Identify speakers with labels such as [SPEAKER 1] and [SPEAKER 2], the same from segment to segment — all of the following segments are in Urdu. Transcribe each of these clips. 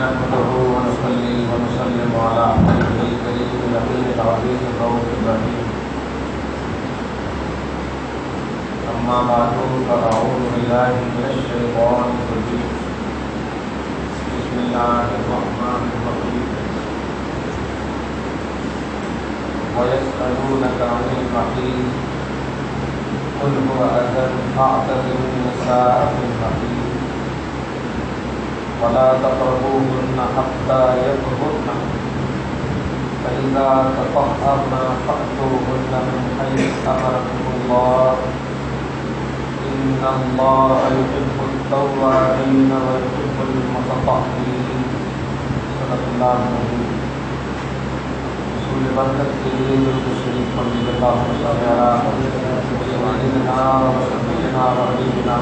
[SPEAKER 1] نحمده ونصلي ونسلم على حبيبه الكريم النبي العظيم الرؤوف الرحيم أما بعد فأعوذ بالله من الشيطان الرجيم بسم الله الرحمن الرحيم ويسألونك عن المحيض قل هو أذى فاعتزلوا النساء في المحيض ولا تقربوهن حتى يطهرن فإذا تطهرن فأتوهن من حيث أمركم الله إن الله يحب التوابين ويحب المتطهرين صدق الله العظيم رسول برکت کے لیے درود شریف پڑھنے کے بعد سیدنا وسیدنا وحبیبنا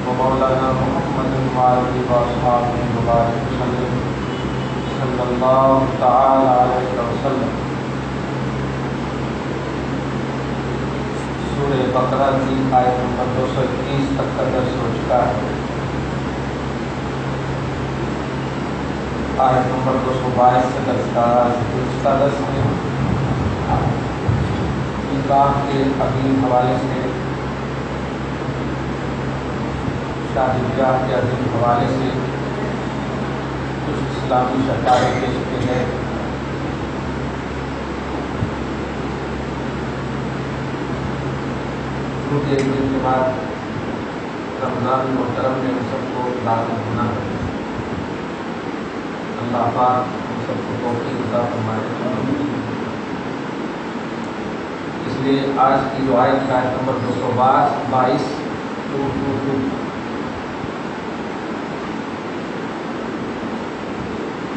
[SPEAKER 1] ومولانا محمد وآلہ وأصحابہ وبارک وسلم صلی اللہ تعالی علیہ وسلم۔ سورہ بقرہ کی آیت نمبر 221 تک کا درس ہو چکا ہے۔ آیت نمبر 222 سے درس کا درس میں نکاح کے عظیم حوالے سے، شادی بیاہ کے عظیم حوالے سے کچھ اسلامی شکایت پیش کی ہے۔ کیونکہ ایک دن کے بعد رمضان محترم میں ہم سب کو داخل ہونا ہے۔ اللہ پاک ہم سب کو توفیق عطا فرمائے۔ اس لیے آج کی جو آیت نمبر 222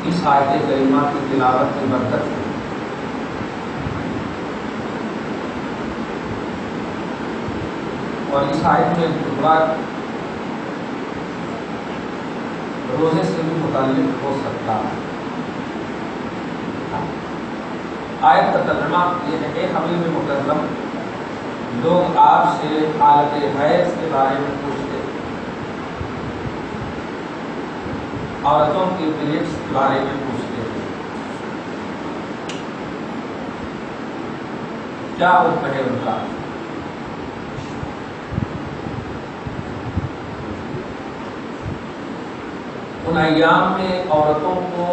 [SPEAKER 1] اس آیت کریمہ کی تلاوت کی برکت ہے۔ اور اس آیت میں بات روزے سے بھی متعلق ہو سکتا ہے۔ آیت کا ترجمہ یہ ہے کہ حبیب مکرم لوگ آپ سے حالت حیض کے بارے میں پوچھتے، عورتوں کی پیریڈس کے بارے میں پوچھتے ہیں، کیا حکم ہے ان کا؟ ان ایام میں عورتوں کو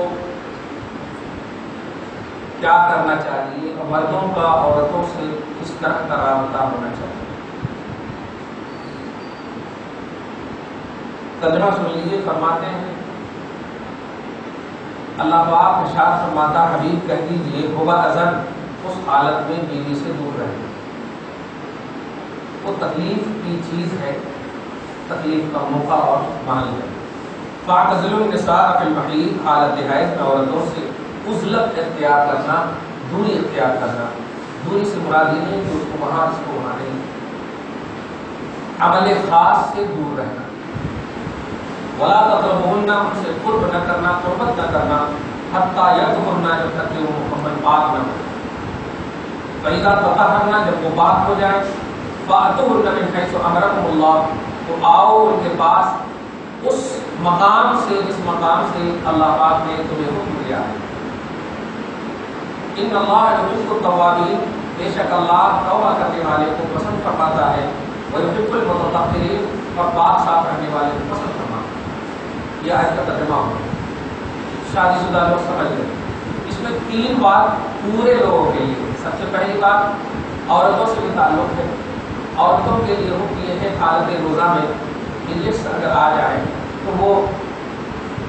[SPEAKER 1] کیا کرنا چاہیے اور مردوں کا عورتوں سے کس طرح کا رابطہ ہونا چاہیے؟ ترجمہ سن لیجیے۔ فرماتے ہیں اللہ پاک ارشاد فرماتا، حبیب کہہ دیجیے ہوگا اذن، اس حالت میں بیوی سے دور رہے۔ وہ تکلیف کی چیز ہے، تکلیف کا موقع اور معنی ہے۔ فاعتزلوا النساء فی المحیض، حالت حیض میں عورتوں سے عزلت اختیار کرنا، دوری اختیار کرنا۔ دوری سے مراد یہ نہیں کہ اس کو وہاں نہیں، عمل خاص سے دور رہنا۔ ولا تقربوهن، ان سے قرب نہ کرنا، قربت نہ کرنا، حتی یطہرن، جب تک کہ وہ مکمل پاک نہ ہو۔ فإذا تطہرن، جب وہ پاک ہو جائے، فأتوهن من حیث أمرکم اللہ، تو آؤ ان کے پاس اس مقام سے جس مقام سے اللہ پاک نے تمہیں حکم دیا ہے۔ ان اللہ یحب التوابین، بے شک اللہ توبہ کرنے والے کو پسند فرماتا ہے، ویحب المتطہرین، اور پاک صاف رہنے والے کو پسند فرماتا ہے۔ یہ آیت کا ترجمہ ہو۔ شادی شدہ لوگ سمجھ لیں، اس میں 3 بات پورے لوگوں کے لیے۔ سب سے پہلی بات عورتوں سے بھی تعلق ہے۔ عورتوں کے لیے حکم یہ ہے حالت روزہ میں پیریڈس اگر آ جائے تو وہ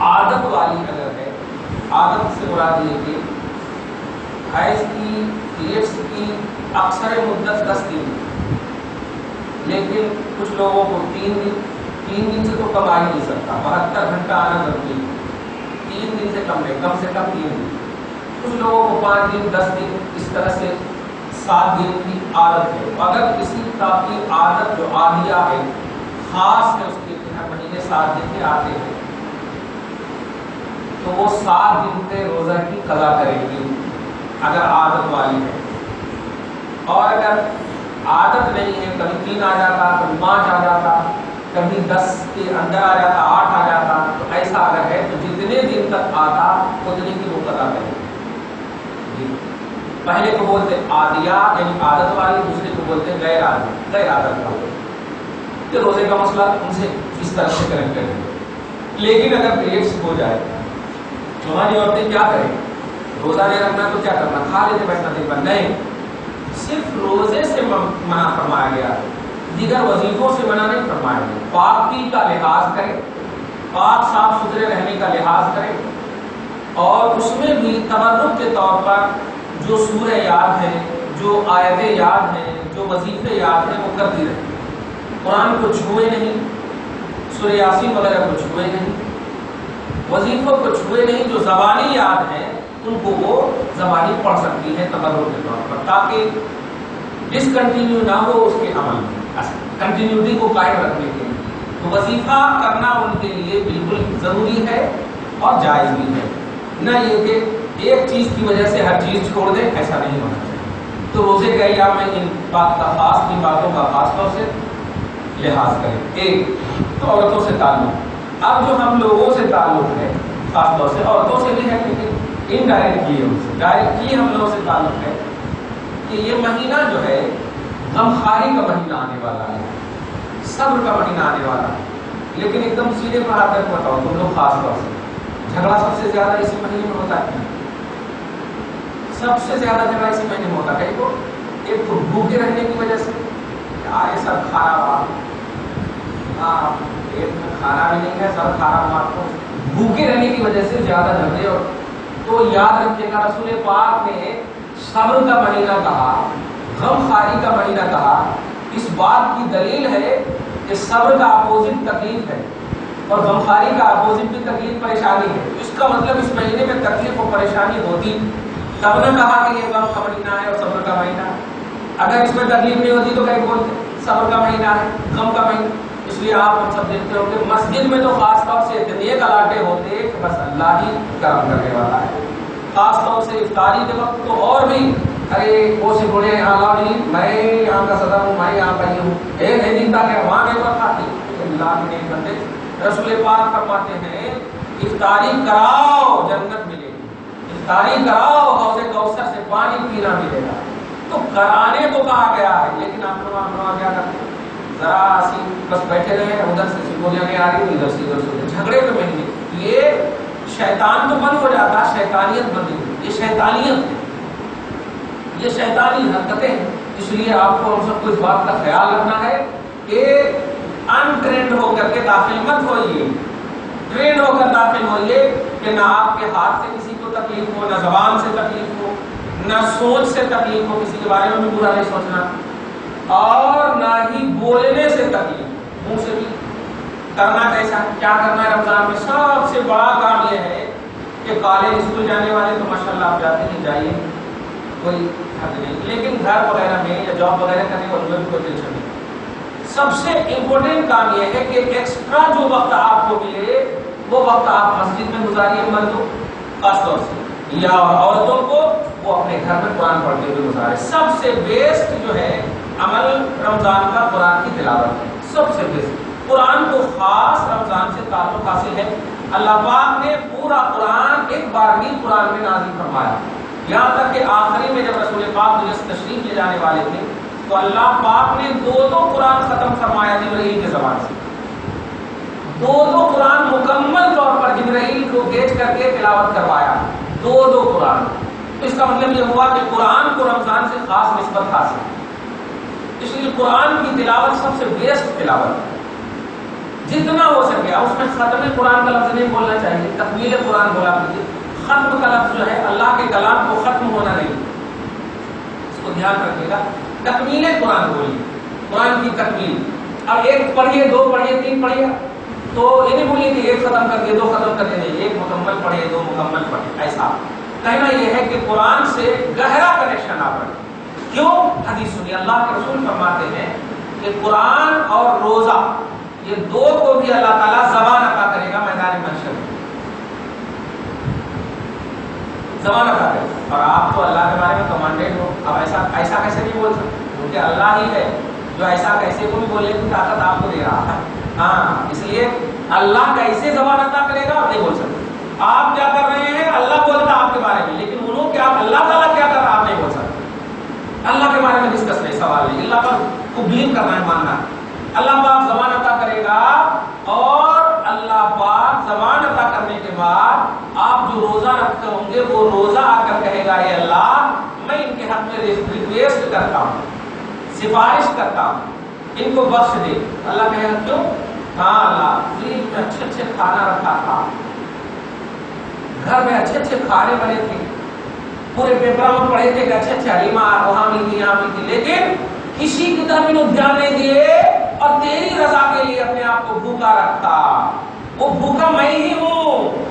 [SPEAKER 1] عادت والی اگر ہے، عادت سے مراد یہ کہ حیض کی پیریڈس کی اکثر مدت 10 دن، لیکن کچھ لوگوں کو 3 دن سے تو کم آ ہی نہیں سکتا، 72 گھنٹہ آنا ضروری ہے۔ 3 دن سے کم نہیں، کم سے کم 3 دن۔ کچھ لوگوں کو 5 دن 10 دن، اس طرح سے 7 دن کی عادت ہے۔ اگر کسی کا کی عادت جو عادیہ ہے، خاص ہے، اس کے ہر مہینے 7 دن کے آتے ہیں، تو وہ 7 دن کے روزہ کی قضا کرے گی اگر عادت والی ہے۔ اور اگر عادت نہیں ہے، کبھی 3 آ جاتا، کبھی 5 آ جاتا، کبھی 10 کے اندر آ جاتا، 8 آ جاتا، تو ایسا اگر ہے تو جتنے دن تک پہلے کو بولتے عادیات یعنی عادت والی، دوسرے کو بولتے غیر عادت والی. کہ روزے کا مسئلہ ان سے اس طرح سے کنیکٹڈ ہے. لیکن اگر پیریڈس ہو جائے تو ہماری عورتیں کیا کریں؟ روزہ نہیں رکھنا تو کیا کرنا؟ کھا لیتے بیٹھنا دن بھر؟ نہیں، صرف روزے سے منع فرمایا گیا، دیگر وظیفوں سے منع نہیں فرمایا گیا. پاکی کا لحاظ کرے، پاک صاف ستھرے رہنے کا لحاظ کرے، اور اس میں بھی تبرک کے طور پر جو سورہ یاد ہے، جو آیتیں یاد ہیں، جو وظیفے یاد ہیں وہ کرتی رہے. قرآن کو چھوئے نہیں، سورہ یاسین وغیرہ کو چھوئے نہیں، وظیفوں کو چھوئے نہیں. جو زبانی یاد ہیں ان کو وہ زبانی پڑھ سکتی ہے تبرک کے طور پر، تاکہ ڈسکنٹینیو نہ ہو اس کے عمل میں، کنٹینیوٹی کو قائم رکھنے کے لیے. تو وظیفہ کرنا ان کے لیے بالکل ضروری ہے اور جائز بھی ہے. نہ یہ کہ ایک چیز کی وجہ سے ہر چیز چھوڑ دیں، ایسا نہیں ہونا چاہیے. تو روزے کے ایام میں ان باتوں کا خاص طور سے لحاظ کریں. ایک تو عورتوں سے تعلق. اب جو ہم لوگوں سے تعلق ہے، خاص طور سے عورتوں سے بھی ہے لیکن انڈائریکٹلی ہم سے، ڈائریکٹلی ہم لوگوں سے تعلق ہے کہ یہ مہینہ جو ہے غمخواری کا مہینہ آنے والا ہے، صبر کا مہینہ آنے والا ہے. لیکن ایک دم سیدھے پر آ کر بتاؤ تم لوگ، خاص طور سے جھگڑا سب سے زیادہ اسی مہینے میں ہوتا ہے. سب سے زیادہ جھگڑا اسی مہینے میں ہوتا ہے. کہیں کو ایک تو بھوکے رہنے کی وجہ سے یہ سب کھانا ہوا، پیٹ میں کھانا بھی نہیں ہے، سب کھانا ہوا، تو بھوکے رہنے کی وجہ سے زیادہ جھگڑے. اور تو یاد رکھیے گا رسول پاک نے صبر کا مہینہ کہا، غمخواری کا مہینہ کہا. اس بات کی دلیل ہے کہ صبر کا اپوزٹ تکلیف ہے اور غمخواری کا اپوزٹ بھی تکلیف پریشانی ہے. اس کا مطلب اس مہینے میں تکلیف اور پریشانی ہوتی، تب نے کہا کہ یہ غم کا مہینہ ہے اور صبر کا مہینہ ہے. اگر اس میں تکلیف نہیں ہوتی تو کہیں بولتے صبر کا مہینہ ہے، غم کا مہینہ. اس لیے آپ ہم سب دیکھتے ہو کہ مسجد میں تو خاص طور سے اتنے گلاٹے ہوتے کہ بس اللہ ہی کرم کرنے والا ہے. خاص طور سے افطاری کے وقت تو اور بھی، ارے وہ سی بولے اللہ جی میں یہاں کا صدر ہوں، میں یہاں کا یہ ہوں، ایک نہیں دن تک وہاں کے وقت آتی اللہ کے نہیں بندے. رسول پاک فرماتے ہیں افطاری کراؤ جنت ملے گی، افطاری کراؤ حوض کوثر سے پانی پینا ملے گا. تو کرانے کو کہا گیا ہے، لیکن آپ لوگ کیا کرتے ہیں؟ ذرا سی بس بیٹھے رہے، ادھر سے سگولیاں نہیں آ رہی، ادھر سے جھگڑے تو میں نہیں. یہ شیطان تو بند ہو جاتا، شیطانیت بند ہوئی. یہ شیطانیت ہے، یہ شیطانی حرکتیں ہیں. اس لیے آپ کو ہم سب کو اس بات کا خیال رکھنا ہے کہ انٹرینڈ ہو کر کے داخل مت ہوئیے، ٹرینڈ ہو کر داخل ہوئیے کہ نہ آپ کے ہاتھ سے کسی کو تکلیف ہو، نہ زبان سے تکلیف ہو، نہ سوچ سے تکلیف ہو، کسی کے بارے میں بھی برا نہیں سوچنا، اور نہ ہی بولنے سے تکلیف، منہ سے بھی. کرنا کیسا، کیا کرنا ہے رمضان میں؟ سب سے بڑا کام یہ ہے کہ کالج اسکول جانے والے تو ماشاءاللہ آپ جاتے ہیں، جائیے، کوئی حد نہیں. لیکن گھر وغیرہ میں یا جاب وغیرہ کرنے والوں میں کوئی ٹینشن نہیں. سب سے امپورٹنٹ کام یہ ہے کہ ایکسٹرا جو وقت آپ کو ملے وہ وقت آپ مسجد میں گزاریے، مردوں خاص طور سے، یا عورتوں کو وہ اپنے گھر میں قرآن پڑھتے ہوئے گزارے. سب سے بیسٹ جو ہے عمل رمضان کا قرآن کی تلاوت ہے. سب سے بیسٹ قرآن کو خاص رمضان سے تعلق حاصل ہے. اللہ پاک نے پورا قرآن ایک بار بھی قرآن میں نازل فرمایا، یہاں تک کہ آخری میں جب رسول پاک دنیا سے تشریف لے جانے والے تھے تو اللہ پاک نے دو قرآن ختم فرمایا جبرائیل کے زبان سے. دو قرآن مکمل طور پر جبرائیل کو بھیج کر کے تلاوت کروایا، دو قرآن. تو اس کا مطلب یہ ہوا کہ قرآن کو رمضان سے خاص نسبت حاصل ہے. اس لیے قرآن کی تلاوت سب سے بیسٹ تلاوت ہے. جتنا ہو سکے اس میں ختم قرآن کا لفظ نہیں بولنا چاہیے، تکمیل قرآن بولا کیجیے. ختم کا لفظ جو ہے اللہ کے کلام کو ختم ہونا نہیں، اس کو دھیان رکھیے گا. تکمیل قرآن بولیے، قرآن کی تکمیل. اب ایک پڑھیے، دو پڑھیے، تین پڑھیے، تو یہ نہیں بولیے کہ ایک ختم کر دے، دو ختم کر دے، ایک مکمل پڑھے، دو مکمل پڑھے. ایسا کہنا یہ ہے کہ قرآن سے گہرا کنیکشن آپ رکھیں. کیوں؟ حدیث سنیے، اللہ کے رسول فرماتے ہیں کہ قرآن اور روزہ یہ دو کو بھی اللہ تعالیٰ زبان عطا کرے گا میدان محشر میں، زبان عطا کرے گا. اور آپ تو اللہ کے بارے میں کمانڈیڈ ہو، اب ایسا کیسے نہیں بول سکتے؟ کیونکہ اللہ ہی ہے جو ایسا کیسے کو بھی بولنے کی طاقت آپ کو دے رہا ہے. ہاں، اس لیے اللہ کیسے زبان عطا کرے گا آپ نہیں بول سکتے. آپ کیا کر رہے ہیں اللہ بولتا آپ کے بارے میں، لیکن انہوں کہ آپ اللہ تعالیٰ کیا کر رہا آپ نہیں بول سکتے. اللہ کے بارے میں ڈسکس نہیں، سوال نہیں، اللہ پر کو بلیو کرنا ہے، ماننا ہے۔ اللہ پاک زبان عطا کرے گا، اور اللہ پاک زبان عطا کرنے کے بعد آپ جو روزہ رکھتے ہوں گے وہ روزہ آ کر کہے گا اے اللہ میں ان کے حق میں ریکویسٹ کرتا ہوں، سفارش کرتا ہوں، ان کو بخش دے۔ اللہ کہے گا کیوں؟ ہاں اللہ فریج میں اچھے اچھے کھانا رکھا تھا، گھر میں اچھے اچھے کھانے بنے تھے، پورے پیپر میں پڑھے تھے کہ اچھے اچھے حلیمہ وہاں ملتی یہاں ملتی، لیکن کسی کی طرف انہوں دھیان نہیں دیے اور تیری رضا کے لیے اپنے آپ کو بھوکا رکھا۔ وہ بھوکا میں ہی ہوں،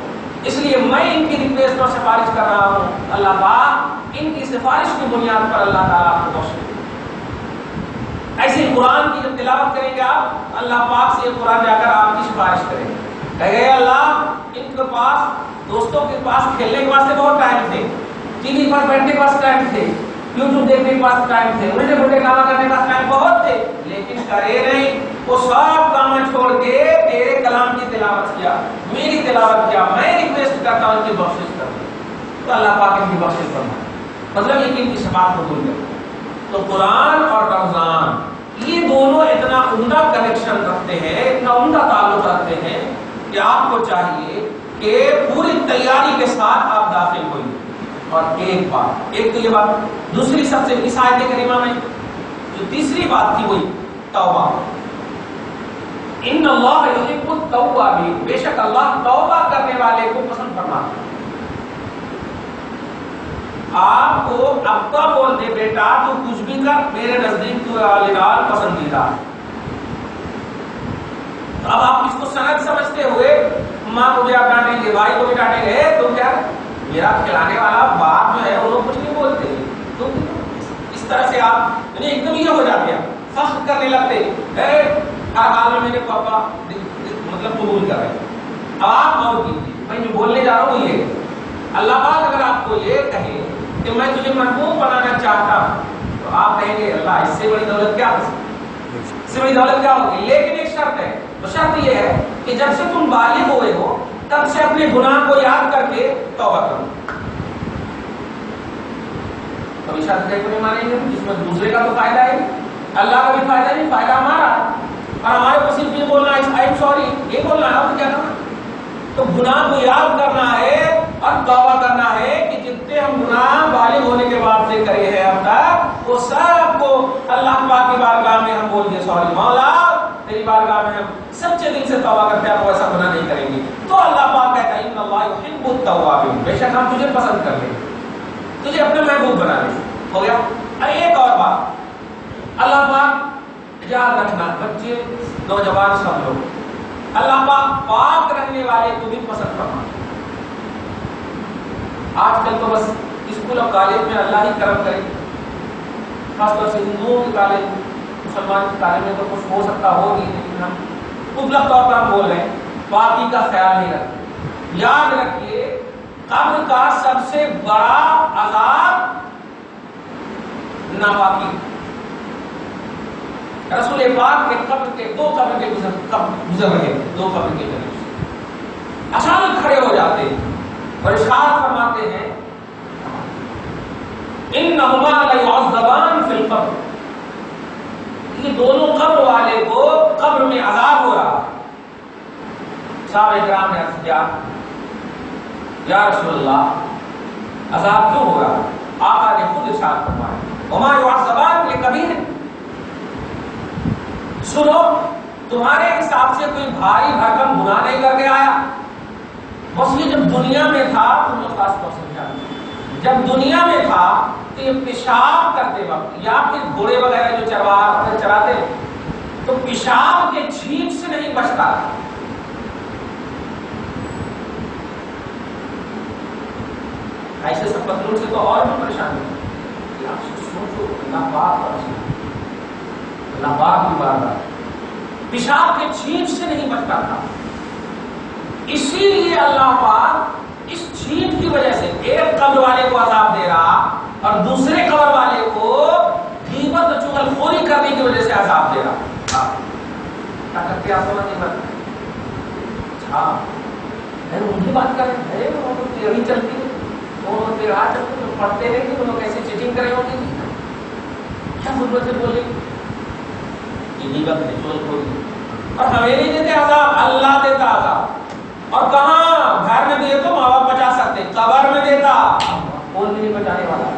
[SPEAKER 1] اس لیے میں ان کی ریکویسٹ اور سفارش کر رہا ہوں۔ اللہ پاک ان کی سفارش کی بنیاد پر اللہ تعالیٰ آپ کو بخش دے۔ ایسے قرآن کی جب تلاوت کریں گے آپ، اللہ پاک سے یہ قرآن جا کر آپ کی سفارش کریں گے، کہے گے اللہ ان کے پاس دوستوں کے پاس کھیلنے کے واسطے بہت ٹائم تھے، ٹی وی پر بیٹھنے کے پاس ٹائم تھے، یوٹیوب دیکھنے کے پاس ٹائم تھے، الٹے پلٹے کام کرنے کا ٹائم بہت تھے، لیکن کرے نہیں، وہ سب کام چھوڑ کے تیرے کلام کی تلاوت کیا، میری تلاوت کیا، میں ریکویسٹ کرتا ہوں ان کی بخشش کر دیں، تو اللہ پاک ان کی بخشش فرمائے، مطلب یہ کہ ان کی شفاعت قبول کرے۔ تو قرآن اور رمضان یہ دونوں اتنا عمدہ کنیکشن رکھتے ہیں، اتنا عمدہ تعلق رکھتے ہیں کہ آپ کو چاہیے کہ پوری تیاری کے ساتھ آپ داخل ہوئیے۔ اور ایک بات، ایک تو یہ بات، دوسری سب سے اس آیت کریمہ میں جو تیسری بات تھی وہی توبہ۔ ان اللہ یحب التوابین، بے شک اللہ توبہ کرنے والے کو پسند فرماتا ہے۔ آپ کو ابا بول دے بیٹا تو کچھ بھی کر، میرے نزدیک تو الال پسندیدہ ہے۔ اب آپ اس کو سند سمجھتے ہوئے ماں کو بھی آپ ڈانٹیں گے، بھائی کو بھی ڈانٹیں گے، تو کیا میرا کھلانے والا باپ جو ہے وہ لوگ کچھ نہیں بولتے، تو اس طرح سے آپ یعنی ایک دم یہ ہو جاتے ہیں، فخر کرنے لگتے، ہر حال میں میرے پاپا مطلب قبول کر رہے ہیں۔ اب آپ غور کیجیے، میں جو بولنے جا رہا ہوں یہ اللہ پاک اگر آپ کو یہ کہے کہ میں تجھے محبوب بنانا چاہتا ہوں، تو آپ کہیں گے اللہ اس سے بڑی دولت کیا ہو سکتی، اس سے بڑی دولت کیا ہوگی؟ لیکن ایک شرط ہے، تو شرط یہ ہے کہ جب سے تم بالغ ہوئے ہو تب سے اپنے گناہ کو یاد کر کے توبہ کرو۔ کبھی شرط کو نہیں مانیں گے جس میں دوسرے کا تو فائدہ ہے، اللہ کا بھی فائدہ نہیں، فائدہ ہمارا، اور ہمارے کو صرف یہ بولنا ہے آئی ایم سوری، یہ بولنا ہے، اور کیا کرنا؟ تو گناہ کو یاد کرنا ہے اور توبہ کرنا ہے کہ جتنے ہم گناہ بالغ ہونے کے بعد سے کرے ہیں اب تک، وہ سب کو اللہ پاک کی بارگاہ میں ہم بول دیں سوری مولا، تیری بارگاہ میں ہم سچے دل سے توبہ کرتے ہیں، تو ایسا گناہ نہیں کریں گے۔ تو اللہ پاک کہتا ہے ان اللہ یحب التوابین، بے شک ہم تجھے پسند کر لیں، تجھے اپنے محبوب بنا لیں۔ ہو گیا؟ ارے ایک اور بات، اللہ پاک یاد رکھنا، بچے نوجوان سب لوگ، اللہ پاک پاک رہنے والے کو بھی پسند کرنا۔ آج کل تو بس اسکول اور کالج میں اللہ ہی کرم کرے، خاص طور سے ہندوؤں کی کالج، مسلمان کی کالج میں تو کچھ ہو سکتا ہوگی، لیکن ہم مطلق طور پر ہم بول رہے ہیں پاکی کا خیال نہیں رکھتے۔ یاد رکھیے قبر کا سب سے بڑا عذاب ناپاکی۔ رسول پاک کے قبر کے دو قبر کے گزر رہے تھے، دو قبر کے قریب اچانک کھڑے ہو جاتے اور ارشاد فرماتے ہیں انہما لیعذبان فی القبر، یہ دونوں قبر والے کو قبر میں عذاب ہو رہا۔ صحابہ کرام نے عرض کیا یا رسول اللہ عذاب کیوں ہو رہا؟ آقا نے خود ارشاد فرمایا وما یعذبان لکبیر، سنو تمہارے حساب سے کوئی بھاری بھرکم گناہ نہیں کر کے آیا، بس یہ جب دنیا میں تھا، تم لوگ خاص طور سے جب دنیا میں تھا تو یہ پیشاب کرتے وقت یا پھر گھوڑے وغیرہ جو چراتے تو پیشاب کے چھینٹ سے نہیں بچتا تھا۔ ایسے سب پتلون سے تو اور بھی پریشان ہے، آپ سوچو اللہ پاک اور اللہ پاک کی بات، پیشاب کے چھینٹ سے نہیں بچتا تھا، اسی لیے اللہ پاک اس چھینٹ کی وجہ سے ایک قبر والے کو عذاب دے رہا اور دوسرے قبر والے کو غیبت و چغلخوری کرنے کی وجہ سے عذاب دے رہا۔ کیا کرتے آپ سمجھ نہیں پاتے؟ ہاں ان کی بات کر رہے ہیں، وہ تو تیری چلتی ہے، وہ تیرا چلتی ہے، پڑھتے رہیں گے، وہ کیسے چیٹنگ کرے ہوگی، کیا ضرورت ہے بولے یہ غیبت ہے چول کھولی. اور ہمیں نہیں دیتے عذاب, اللہ دیتا عذاب. اور کہاں گھر میں دیے تو ماں باپ بچا سکتے, قبر میں دیتا کون نہیں بچانے والا.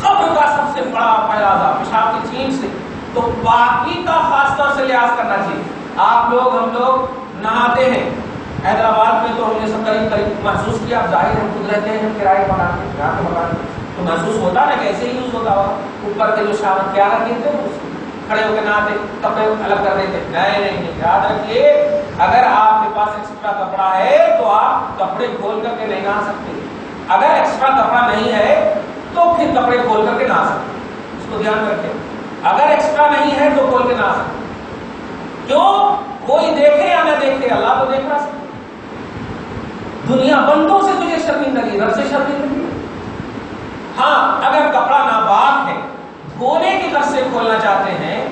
[SPEAKER 1] قبر کا سب سے بڑا پہلا عذاب پیشاب کی چھینٹ سے. تو باقی کا خاص طور سے لحاظ کرنا چاہیے. آپ لوگ ہم لوگ نہاتے ہیں حیدرآباد میں, تو ہم نے سب قریب محسوس کیا. اب ظاہر ہم خود رہتے ہیں, ہم کرائے مکان میں یہاں کے مکان میں, تو محسوس ہوتا نا کیسے ہی یوز ہوتا ہوگا. اوپر کے جو شاور کیا رکھتے تھے کھڑے ہو کے نہاتے, کپڑے الگ کر دیتے. نہیں, یاد رکھیے اگر آپ کے پاس ایکسٹرا کپڑا ہے تو آپ کپڑے کھول کر کے نہیں نہا سکتے. اگر ایکسٹرا کپڑا نہیں ہے تو پھر کپڑے کھول کر کے نہا سکتے. اس کو دھیان رکھیں. اگر ایکسٹرا نہیں ہے تو کھول کے نہا سکتے. کیوں؟ کوئی دیکھے یا نہ دیکھے, اللہ تو دیکھ رہا ہے. دنیا بندوں سے تجھے شرمندگی, رب سے شرمندگی. ہاں اگر کپڑا ناپاک ہے, دھونے کی طرف سے کھولنا چاہتے ہیں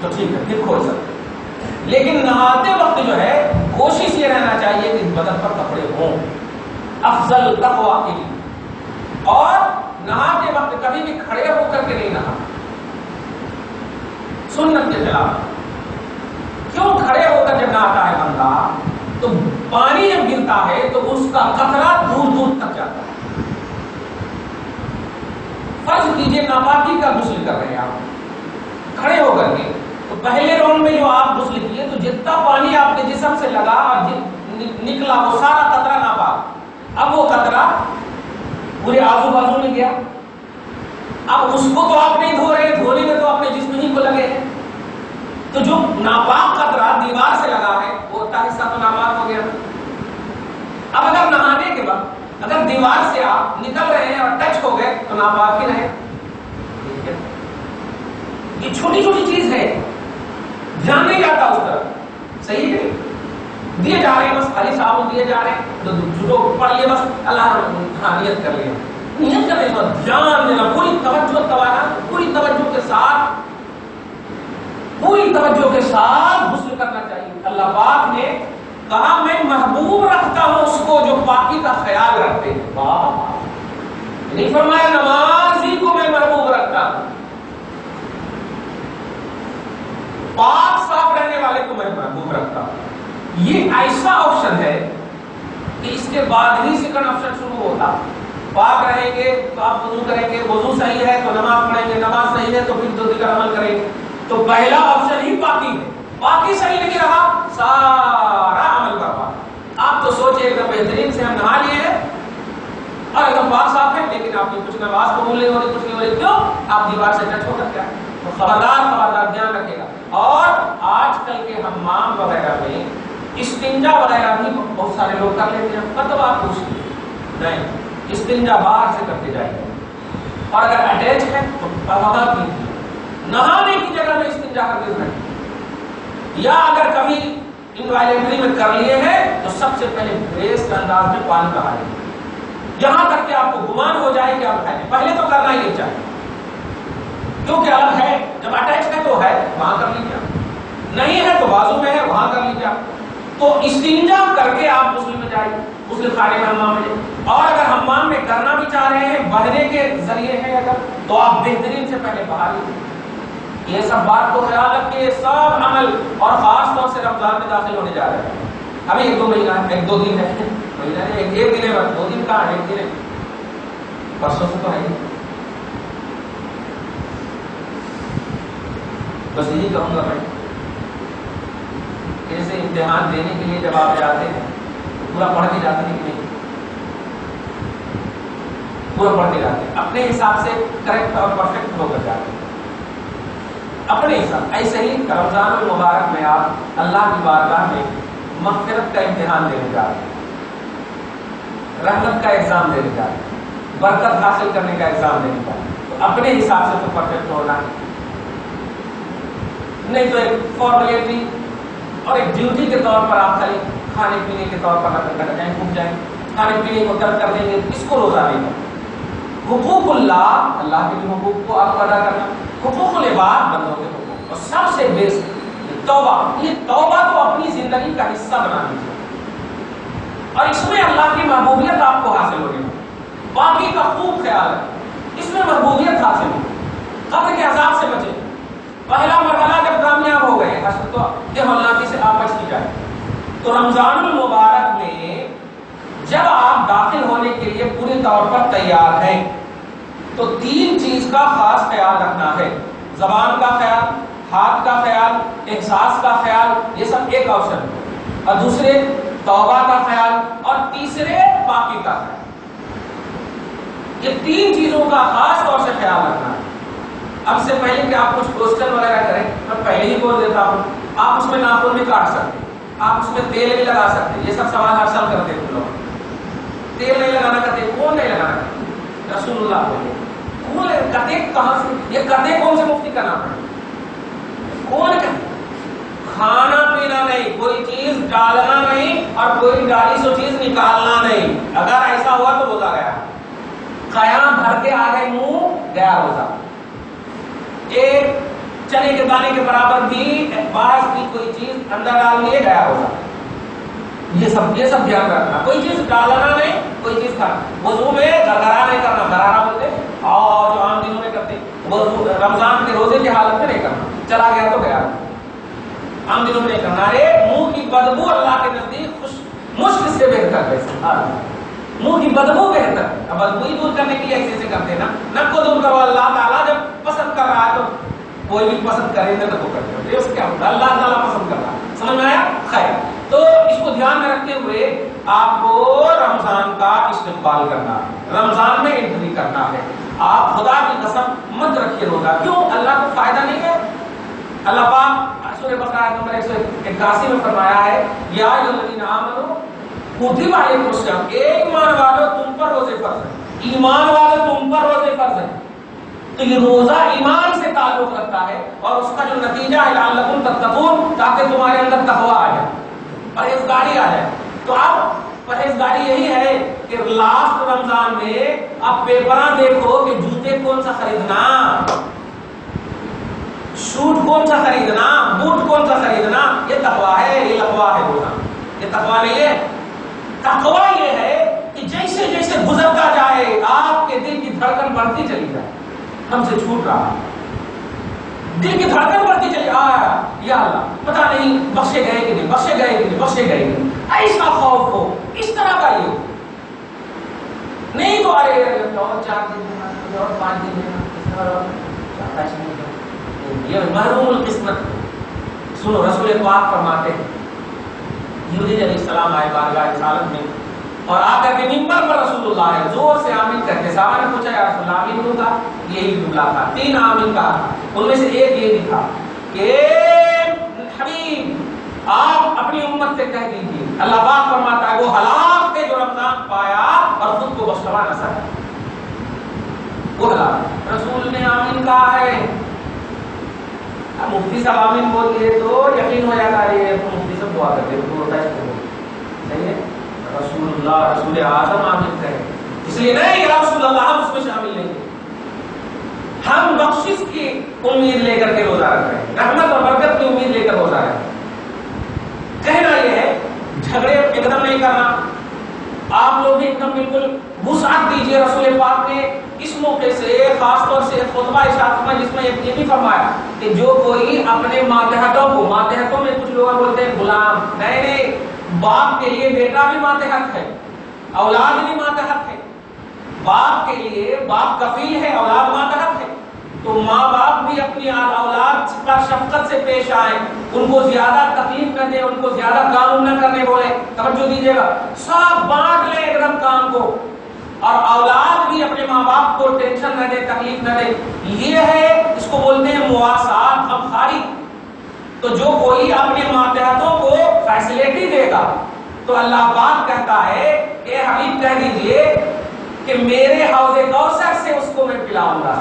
[SPEAKER 1] تو ٹھیک ہے, پھر کھول سکتے. لیکن نہاتے وقت جو ہے کوشش یہ رہنا چاہیے کہ بدن پر کپڑے ہوں, افضل تقویٰ کے لیے. اور نہاتے وقت کبھی بھی کھڑے ہو کر کے نہیں نہا, سنت کے خلاف. کیوں کھڑے ہو کر جب نہاتا ہے بندہ تو پانی جب گرتا ہے تو اس کا قطرہ دور دور تک جاتا ہے. فرض کیجئے ناپاکی کا غسل کر رہے ہیں آپ کھڑے ہو کر کے, تو پہلے راؤنڈ میں جو آپ غسل کیے تو جتنا پانی آپ کے جسم سے لگا اور نکلا وہ سارا قطرہ ناپاک. اب وہ قطرہ پورے آزو بازو میں گیا. اب اس کو تو آپ نہیں دھو رہے, دھونے میں تو اپنے جسم ہی کو لگے ہیں. تو جو ناپاک قطرہ دیوار سے لگا ہے وہ حصہ تو ناپاک ہو گیا. اب اگر نہانے کے بعد اگر دیوار سے آپ نکل رہے ہیں اور ٹچ ہو گئے تو ناپاک ہی رہے. یہ چھوٹی چھوٹی چیز ہے, دھیان نہیں جاتا اس طرف. صحیح ہے, دیے جا رہے ہیں بس خالی صابن دیے جا رہے ہیں, تو جو پڑھ لیے بس اللہ نیت کر لیا. نیت کرنے کے بعد دھیان دینا, پوری توجہ توانا, پوری توجہ کے ساتھ غسل کرنا چاہیے. اللہ پاک نے کہا میں محبوب رکھتا ہوں اس کو جو پاکی کا خیال رکھتے ہیں. نہیں فرمایا نمازی کو میں محبوب رکھتا ہوں, پاک صاف رہنے والے کو میں محبوب رکھتا ہوں. یہ ایسا آپشن ہے کہ اس کے بعد ہی سیکنڈ آپشن شروع ہوتا. پاک رہیں گے تو آپ وضو کریں گے, وضو صحیح ہے تو نماز پڑھیں گے, نماز صحیح ہے تو پھر جو دیگر عمل کریں گے. تو پہلا آپشن ہی پاکی ہے. پاکی صحیح نہیں رہا سارا عمل برباد. آپ تو سوچے ایک دم بہترین سے ہم نہا لیے ہیں اور ایک دم پاک صاف ہے, لیکن آپ کی کچھ نماز قبول نہیں ہو رہی, کچھ نہیں ہو رہی. کیوں؟ آپ دیوار سے ٹچ ہو کر کیا. تو خبردار دھیان رکھے گا. اور آج کل کے حمام وغیرہ میں استنجا وغیرہ بھی بہت سارے لوگ کر لیتے ہیں. مطلب آپ پوچھتے نہیں, استنجا باہر سے کرتے جائیں گے, اور اگر اٹیچ ہے تو پردہ کیجیے. نہانے کی جگہ میں استنجا کر کے رکھیں. یا اگر کبھی انوائلنٹری میں کر لیے ہیں تو سب سے پہلے بریس کے انداز میں پانی بہا لیں, یہاں تک کہ آپ کو گمان ہو جائے کہ آپ کھائیں. پہلے تو کرنا ہی نہیں چاہیے, کیونکہ الگ ہے. جب اٹیچ ہے تو ہے وہاں کر لیجیے, نہیں ہے تو بازو میں ہے وہاں کر لیجیے. تو استنجا کر کے آپ غسل میں جائیے, غسل خانے میں حمام میں. اور اگر حمام میں کرنا بھی چاہ رہے ہیں بہنے کے ذریعے ہے اگر, تو آپ بہترین سے پہلے بہا لیجیے. یہ سب بات کو خیال رکھیے. سب عمل اور خاص طور سے رمضان میں داخل ہونے جا رہے ہیں. ابھی 1-2 مہینہ, 1-2 دن ہے, مہینہ نہیں, 1 دن ہے, 2 دن کہاں ہے, 1 دن ہے, پرسوں سے تو ہے. بس یہی کہوں گا میں, جیسے امتحان دینے کے لیے جب آپ جاتے ہیں پورا پڑھ کے جاتے ہیں کہ نہیں, پورا پڑھ کے جاتے ہیں, اپنے حساب سے کریکٹ اور پرفیکٹ ہو کر جاتے ہیں اپنے حساب. ایسے ہی رمضان المبارک میں آپ اللہ کی بارگاہ میں مغفرت کا امتحان دینے جا رہے ہیں, رحمت کا ایگزام دینے جا رہے ہیں, برکت حاصل کرنے کا ایگزام دینے جا رہے ہیں. تو اپنے حساب سے تو پرفیکٹ ہونا ہے, نہیں تو ایک فارمیلٹی اور ایک ڈیوٹی کے طور پر آپ خالی کھانے پینے کے طور پر کر جائیں, پھک جائیں, کھانے پینے کو ترک کر دیں گے. اس کو روزہ نہیں کرنا. حقوق اللہ, اللہ کے حقوق کو آپ ادا کرنا, حقوق العباد بندوں کے حقوق, اور سب سے بیسٹ توبہ. یہ توبہ تو اپنی زندگی کا حصہ بنا لیجیے, اور اس میں اللہ کی محبوبیت آپ کو حاصل ہوگی. باقی کا خوب خیال ہے, اس میں محبوبیت حاصل ہوگی. قبر کے عذاب سے بچے. پہلا مرحلہ جب کامیاب ہو گئے حشر تو ہولناکی سے آپ بچ کی جائے. تو رمضان المبارک میں جب آپ داخل ہونے کے لیے پوری طور پر تیار ہیں تو 3 چیز کا خاص خیال رکھنا ہے. زبان کا خیال، ہاتھ کا خیال، احساس کا خیال، یہ سب ایک آپشن ہے. اور دوسرے توبہ کا خیال، اور تیسرے پاکی کا خیال. یہ 3 چیزوں کا خاص طور سے خیال رکھنا ہے. اب سے پہلے کہ آپ کچھ کوشچن وغیرہ کریں میں پہلے ہی بول دیتا ہوں، آپ اس میں ناخن بھی کاٹ سکتے، آپ اس میں تیل بھی لگا سکتے. یہ سب سوال ہر سال کرتے ہیں لوگ. تیل نہیں لگانا کہتے، کون نہیں لگانا کہتے؟ رسول اللہ بولے. کون کہتے کہاں سے؟ یہ کہتے کون سے مفتی کا نام ہے؟ کون کہتے؟ کھانا پینا نہیں، کوئی چیز ڈالنا نہیں اور کوئی ڈالی سو چیز نکالنا نہیں. اگر ایسا ہوا تو روزہ گیا. قیام بھر کے آ گئے منہ گیا روزہ. ایک چنے کے دانے کے برابر بھی باہر کی کوئی چیز اندر ڈال لیے گیا روزہ. یہ سب دھیان رکھنا. کوئی چیز ڈالنا نہیں، کوئی چیز کھانا. وضو میں گرگرا نہیں کرنا، غرارہ بولتے اور جو عام دنوں میں کرتے وضو رمضان کے روزے کی حالت میں نہیں کرنا. چلا گیا تو گیا، عام دنوں میں نہیں کرنا. ارے منہ کی بدبو اللہ کے نزدیک مشک سے بہتر ہے. منہ کی بدبو بہتر ہے. اب بدبو ہی دور کرنے کے لیے ایسے کرتے نا. نک کو دور کرو. اللہ تعالیٰ جب پسند کر رہا ہے تو کوئی بھی پسند کرے نہ تو کرتے اس کیا ہوتا ہے. اللہ تعالیٰ پسند کر رہا ہے. سمجھ میں آیا؟ خیر. تو اس کو دھیان میں رکھتے ہوئے آپ کو رمضان کا استقبال کرنا ہے، رمضان میں انٹری کرنا ہے. آپ خدا کی قسم مت رکھیے روزہ. کیوں؟ اللہ کو فائدہ نہیں ہے. اللہ پاک سورہ بقرہ نمبر 181 میں فرمایا ہے یا الذین آمنوا کتب علیکم الصیام. ایمان والو تم پر روزے فرض ہیں. ایمان والو تم پر روزے فرض ہیں. تو یہ روزہ ایمان سے تعلق رکھتا ہے اور اس کا جو نتیجہ ہے لعلکم تتقون، تاکہ تمہارے اندر تقویٰ آ جائے، پرہیزگاری آ جائے. تو اب پرہیزگاری یہی ہے کہ لاسٹ رمضان میں اب پیپراں دیکھو کہ جوتے کون سا خریدنا، شوٹ کون سا خریدنا، بوٹ کون سا خریدنا. یہ تقویٰ ہے، یہ لقوہ ہے روزہ. یہ تقویٰ نہیں ہے. تقویٰ یہ ہے کہ جیسے جیسے گزرتا جائے آپ کے دل کی دھڑکن بڑھتی چلی جائے. ہم سے چھوٹ رہا، دل کی دھڑکن بڑھتی چلی آیا یا اللہ پتہ نہیں بخشے گئے کہ نہیں، بخشے گئے کہ نہیں، بخشے گئے کہ نہیں. ایسا خوف ہو، اس طرح کا یہ نہیں تو ارے اور 4 دن دینا اور 5 دن دینا. یہ محروم القسمت. سنو رسول پاک فرماتے ہیں جبریل علیہ السلام آئے بارگاہ رسالت میں اور آ کر کے منبر پر رسول اللہ ہے زور سے آمین کرتے. صحابہ نے پوچھا یا رسول اللہ آمین ہوگا؟ یہی جملہ تھا. 3 آمین کہا تھا. ان میں سے ایک یہ بھی تھا کہ حبیب آپ اپنی امت سے کہہ دیجیے اللہ پاک فرماتا ہے وہ ہلاک تھے جو رمضان پایا اور خود کو بخشوا نہ سکا. وہ ہلاک. رسول نے آمین کہا ہے. مفتی صاحب آمین بول دیے تو یقین ہو جاتا ہے یہ مفتی صاحب دعا کرتے تو ہوتا ہے. صحیح ہے. رسول اللہ رسول اعظم آمین کہے اس لیے نہیں یا رسول اللہ ہم اس میں شامل نہیں ہیں. ہم بخشش کی امید لے کر کے روزہ رکھ رہے ہیں، رحمت اور برکت کی امید لے کر روزہ رکھ رہے ہیں. کہنا یہ ہے جھگڑے ایک دم نہیں کرنا. آپ لوگ ایک دم بالکل وسعت دیجیے. رسول پاک نے اس موقع سے خاص طور سے خطبہ ارشاد میں جس میں یہ بھی فرمایا کہ جو کوئی اپنے ماتحتوں کو، ماتحتوں میں کچھ لوگ بولتے ہیں غلام، نہیں باپ کے لیے بیٹا بھی ماتحت ہے، اولاد بھی ماتحت ہے. باپ کے لیے باپ کفیل ہے، اولاد ماتحت ہے. تو ماں باپ بھی اپنی اولاد پر شفقت سے پیش آئیں، ان کو زیادہ تکلیف نہ دیں، ان کو زیادہ کام نہ کرنے بولے. توجہ دیجیے گا. سب بانٹ لیں ایک دم کام کو اور اولاد بھی اپنے ماں باپ کو ٹینشن نہ دے، تکلیف نہ دے. یہ ہے اس کو بولتے ہیں مواسات، غمخواری. تو جو کوئی اپنے ماتحتوں کو فیسلٹی دے گا تو اللہ پاک کہتا ہے کہ حبیب کہہ دیجئے کہ میرے حوض کوثر سے اس کو میں پلاؤں گا.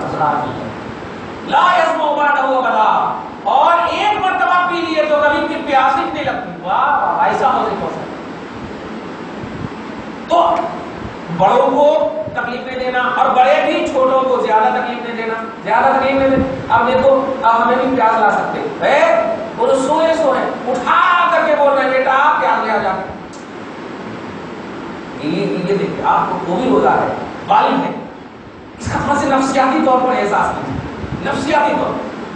[SPEAKER 1] لا یسمع بعدہ ابدا. اور ایک مرتبہ پی لیے تو کبھی پھر پیاس ہی نہیں لگتی. واہ ایسا حوض کوثر. تو بڑوں کو تکلیف نہیں دینا اور بڑے بھی چھوٹوں کو زیادہ تکلیف نہیں دینا، زیادہ تکلیف نہیں دینا. اب دیکھو ہمیں بھی پیاس لا سکتے ہیں، وہ سوئے اٹھا کر کے بول رہے ہیں بیٹا آپ پیاس لے آ جا. یہ دیکھیے آپ کو وہ بھی ہو رہا ہے، بالغ ہے. اس کا تھوڑا سے نفسیاتی طور پر احساس کیجیے. نفسیاتی طور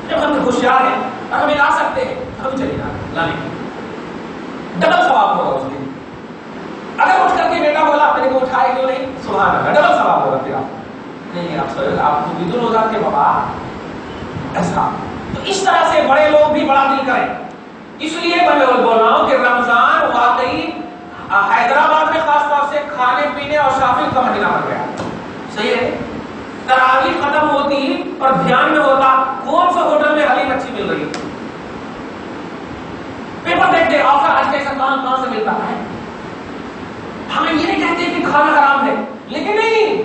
[SPEAKER 1] جب ہم ہوشیار ہیں اور ہمیں لا سکتے ہیں ہم چلے جائیں لانے کے ڈبل ثواب ہوگا اس دن. اگر اٹھ کر کے بیٹا بولا میرے کو اٹھائے کیوں نہیں, سبحان اللہ, ڈبل ثواب ہوگا. پھر آپ نہیں آپ کو بدون ہوگا کہ بابا ایسا. تو اس طرح سے بڑے لوگ بھی بڑا دل کریں. اس لیے میں بول رہا ہوں کہ رمضان واقعی حیدرآباد میں خاص طور سے کھانے پینے اور شاپنگ کا مہینہ بن گیا. صحیح ہے, تراویح ختم ہوتی اور دھیان میں ہوتا کون سا ہوٹل میں حلیم اچھی مل رہی ہے. پیپر دیکھتے آفر آج کیسا کہاں سے ملتا ہے. ہمیں یہ نہیں کہتے کہ کھانا حرام ہے, لیکن نہیں,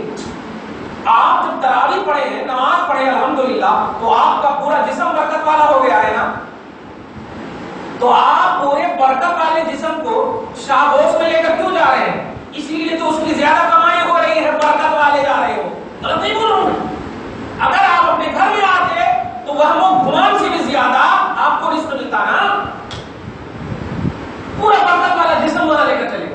[SPEAKER 1] آپ جب تراویح پڑھے ہیں, نماز پڑھے الحمدللہ, تو آپ کا پورا جسم برکت والا ہو گیا ہے نا. تو آپ پورے برکت والے جسم کو شابوش میں لے کر کیوں جا رہے ہیں؟ اس لیے تو اس کی زیادہ کمائی ہو رہی ہے, برکت والے جا رہے ہو. غلط نہیں بول رہا ہوں. اگر آپ اپنے گھر میں آتے تو وہم و گمان سے بھی زیادہ آپ کو رزق ملتا نا. پورا برکت والا جسم وہاں لے کر چلے,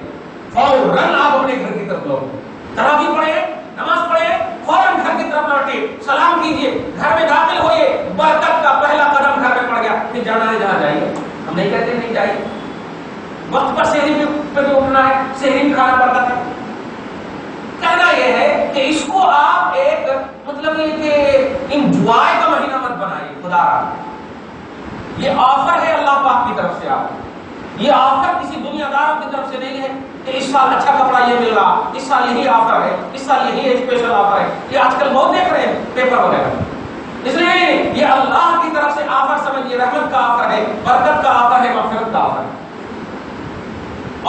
[SPEAKER 1] فوراً آپ اپنے گھر کی طرف لوٹے, تراویح پڑھے, نماز پڑھے, فوراً گھر کی طرف لوٹے, سلام کیجیے, گھر میں داخل ہوئے, برکت کا پہلا قدم گھر میں پڑ گیا. پھر جانا ہے جہاں جائیے, ہم نہیں کہتے نہیں جائیے. وقت پر سحری پہ بھی اٹھنا ہے, سحری بھی کھانا پڑتا ہے. کہنا یہ ہے کہ اس کو آپ ایک مطلب یہ کہ انجوائے کا مہینہ مت بنائیے. خدا رہا, یہ آفر ہے اللہ پاک کی طرف سے. آپ یہ آفر کسی دنیا داروں کی طرف سے نہیں ہے کہ اس سال اچھا کپڑا یہ مل رہا, اس سال یہی آفر ہے, اس سال یہی اسپیشل آفر ہے. یہ آج کل بہت دیکھ رہے ہیں پیپر وغیرہ. اس لیے یہ اللہ کی طرف سے آفر سمجھیے, رحمت کا آفر ہے, برکت کا آفر ہے, مغفرت کا آفر ہے.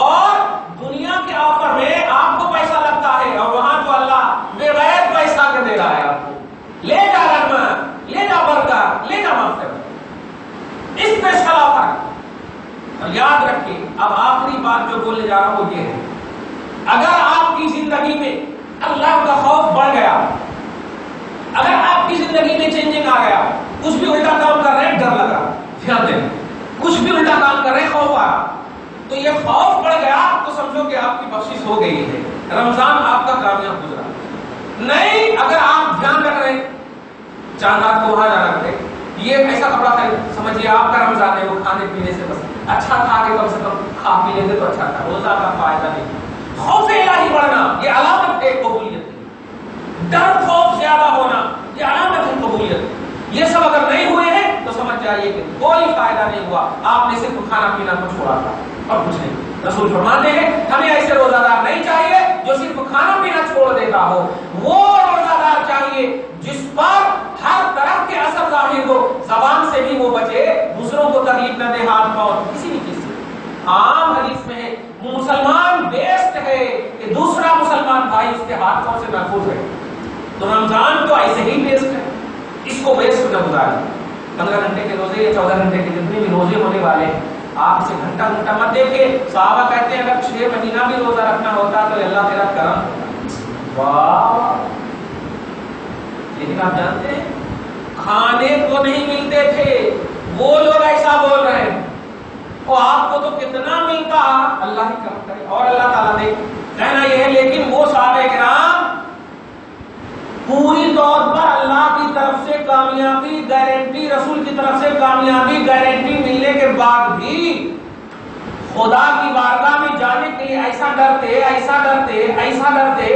[SPEAKER 1] اور دنیا کے آفر میں آپ کو پیسہ لگتا ہے, اور وہاں تو اللہ بغیر پیسہ کے دے رہا ہے آپ کو. لے جا رحمت, لے جا برکت, لے جا مغفرت, اسپیشل آفر. اور یاد رکھیے, اب آخری بات جو بولنے جا رہا ہوں وہ یہ ہے, اگر آپ کی زندگی میں اللہ کا خوف بڑھ گیا, اگر آپ کی زندگی میں چینجنگ آ گیا, کچھ بھی الٹا کام کر رہے ہیں ڈر لگا, دھیان دیں, کچھ بھی الٹا کام کر رہے ہیں خوف آ رہا, تو یہ خوف بڑھ گیا تو سمجھو کہ آپ کی بخشش ہو گئی ہے, رمضان آپ کا کامیاب گزرا. نہیں, اگر آپ دھیان رکھ رہے ہیں, چاند رات کو وہاں جانا کرے, یہ ایسا کپڑا خرید, سمجھیے آپ کا رمضان ہے, وہ کھانے پینے سے بس اچھا کھا کے کم سے کم کھا پی لیتے تو اچھا تھا, روزہ کا فائدہ نہیں. خوف الہی بڑھنا یہ علامت ہے قبولیت کی. ڈر خوف زیادہ ہونا یہ علامت ہے قبولیت. یہ سب اگر نہیں ہوئے ہیں تو سمجھ جائیے کہ کوئی فائدہ نہیں ہوا, آپ نے صرف کھانا پینا کو چھوڑا تھا اور کچھ نہیں. رسول فرماتے ہیں ہمیں ایسے روزہ دار نہیں چاہیے جو صرف کھانا پینا چھوڑ دیتا ہو, وہ روزہ دار چاہیے جس پر ہر طرح کے اثر ظاہر ہو, زبان سے بھی وہ بچے, دوسروں کو تکلیف نہ دے, ہاتھ پاؤں کسی بھی چیز سے. عام حدیث میں ہے مسلمان بیسٹ ہے کہ دوسرا مسلمان بھائی اس کے ہاتھ پاؤں سے محفوظ رہے. تو رمضان تو ایسے ہی بیسٹ ہے, اس کو ویسٹ نہ گزاریں. 15 گھنٹے کے روزے یا 14 گھنٹے کے جتنے بھی روزے ہونے والے ہیں, آپ اسے گھنٹہ مت دیکھیں. صحابہ کہتے ہیں اگر 6 مہینہ بھی روزہ رکھنا ہوتا تو اللہ تیرا کرم ہوتا. واہ, لیکن آپ جانتے ہیں کھانے کو نہیں ملتے تھے, وہ لوگ ایسا بول رہے ہیں, اور آپ کو تو کتنا ملتا, اللہ ہی کرم کرے اور اللہ تعالیٰ دے. کہنا یہ ہے لیکن وہ صحابہ کرام پوری طور پر اللہ کی طرف سے کامیابی گارنٹی, رسول کی طرف سے کامیابی گارنٹی ملنے کے بعد بھی خدا کی بارگاہ میں جانے کے لیے ایسا ڈرتے